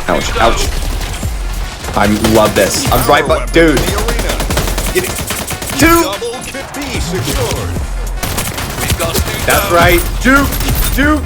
Ouch, ouch. I love this. I'm right, but dude. Get it. Two. That's right. Juke. Juke.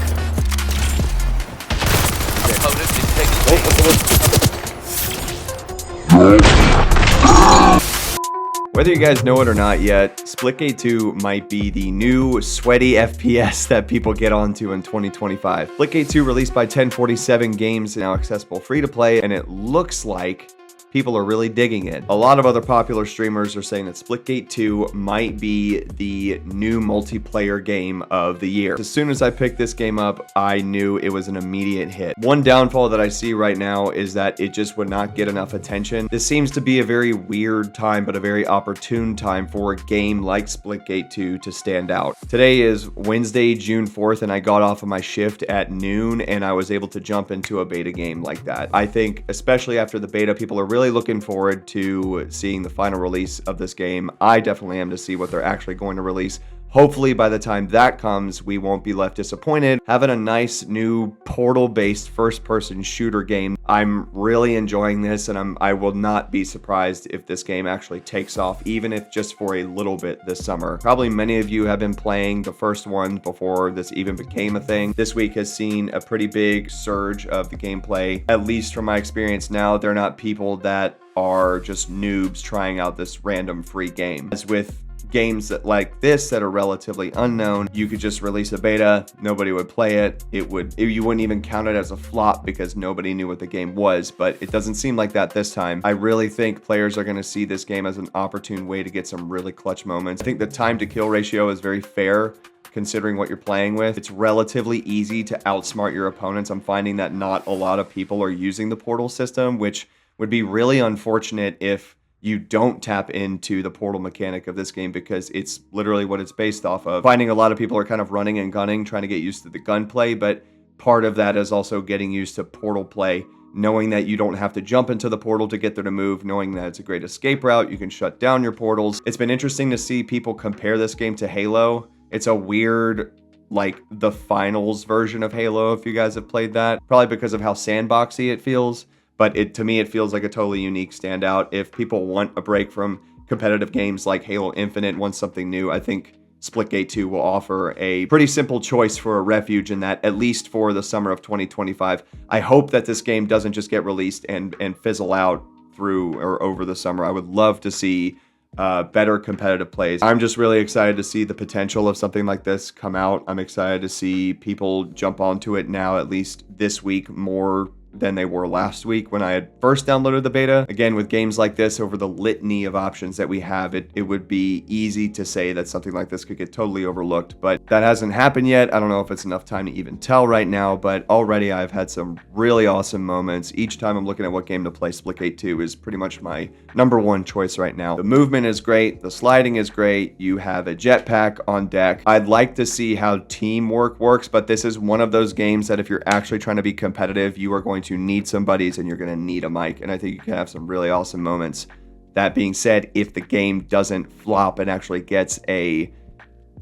Whether you guys know it or not yet, Splitgate 2 might be the new sweaty FPS that people get onto in 2025. Splitgate 2 released by 1047 Games, now accessible free to play, and it looks like people are really digging it. A lot of other popular streamers are saying that Splitgate 2 might be the new multiplayer game of the year. As soon as I picked this game up, I knew it was an immediate hit. One downfall that I see right now is that it just would not get enough attention. This seems to be a very weird time, but a very opportune time for a game like Splitgate 2 to stand out. Today is Wednesday, June 4th, and I got off of my shift at noon, and I was able to jump into a beta game like that. I think, especially after the beta, people are really looking forward to seeing the final release of this game. I definitely am, to see what they're actually going to release. Hopefully by the time that comes, we won't be left disappointed. Having a nice new portal-based first-person shooter game. I'm really enjoying this, and I will not be surprised if this game actually takes off, even if just for a little bit this summer. Probably many of you have been playing the first one before this even became a thing. This week has seen a pretty big surge of the gameplay. At least from my experience now, they're not people that are just noobs trying out this random free game. As with games that like this that are relatively unknown, you could just release a beta, nobody would play it, you wouldn't even count it as a flop because nobody knew what the game was. But it doesn't seem like that this time. I really think players are going to see this game as an opportune way to get some really clutch moments. I think the time to kill ratio is very fair considering what you're playing with. It's relatively easy to outsmart your opponents. I'm finding that not a lot of people are using the portal system, which would be really unfortunate if you don't tap into the portal mechanic of this game, because it's literally what it's based off of. Finding a lot of people are kind of running and gunning, trying to get used to the gunplay, but part of that is also getting used to portal play, knowing that you don't have to jump into the portal to get there to move, knowing that it's a great escape route, you can shut down your portals. It's been interesting to see people compare this game to Halo. It's a weird, like, the finals version of Halo, if you guys have played that. Probably because of how sandboxy it feels. But to me, it feels like a totally unique standout. If people want a break from competitive games like Halo Infinite, want something new, I think Splitgate 2 will offer a pretty simple choice for a refuge in that, at least for the summer of 2025. I hope that this game doesn't just get released and fizzle out through or over the summer. I would love to see better competitive plays. I'm just really excited to see the potential of something like this come out. I'm excited to see people jump onto it now, at least this week, more than they were last week when I had first downloaded the beta. Again, with games like this, over the litany of options that we have, it would be easy to say that something like this could get totally overlooked, but that hasn't happened yet. I don't know if it's enough time to even tell right now, but already I've had some really awesome moments. Each time I'm looking at what game to play, Splitgate 2 is pretty much my #1 choice right now. The movement is great, the sliding is great, you have a jetpack on deck. I'd like to see how teamwork works, but this is one of those games that if you're actually trying to be competitive, you are going to need some buddies and you're going to need a mic, and I think you can have some really awesome moments. That being said, if the game doesn't flop and actually gets a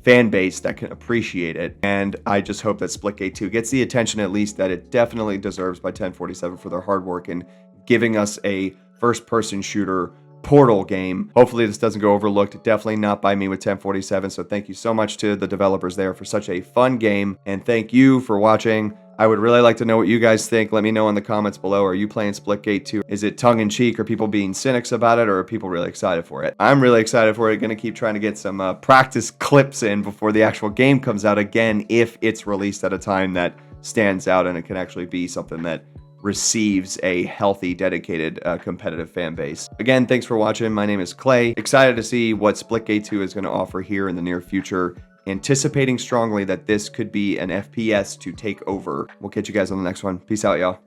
fan base that can appreciate it, and I just hope that Splitgate 2 gets the attention at least that it definitely deserves by 1047 for their hard work in giving us a first-person shooter portal game. Hopefully this doesn't go overlooked. Definitely not by me with 1047, so thank you so much to the developers there for such a fun game, and thank you for watching. I would really like to know what you guys think. Let me know in the comments below. Are you playing Splitgate 2? Is it tongue-in-cheek? Are people being cynics about it? Or are people really excited for it? I'm really excited for it. Going to keep trying to get some practice clips in before the actual game comes out again, if it's released at a time that stands out and it can actually be something that receives a healthy, dedicated, competitive fan base. Again, thanks for watching. My name is Clay. Excited to see what Splitgate 2 is going to offer here in the near future. Anticipating strongly that this could be an FPS to take over. We'll catch you guys on the next one. Peace out, y'all.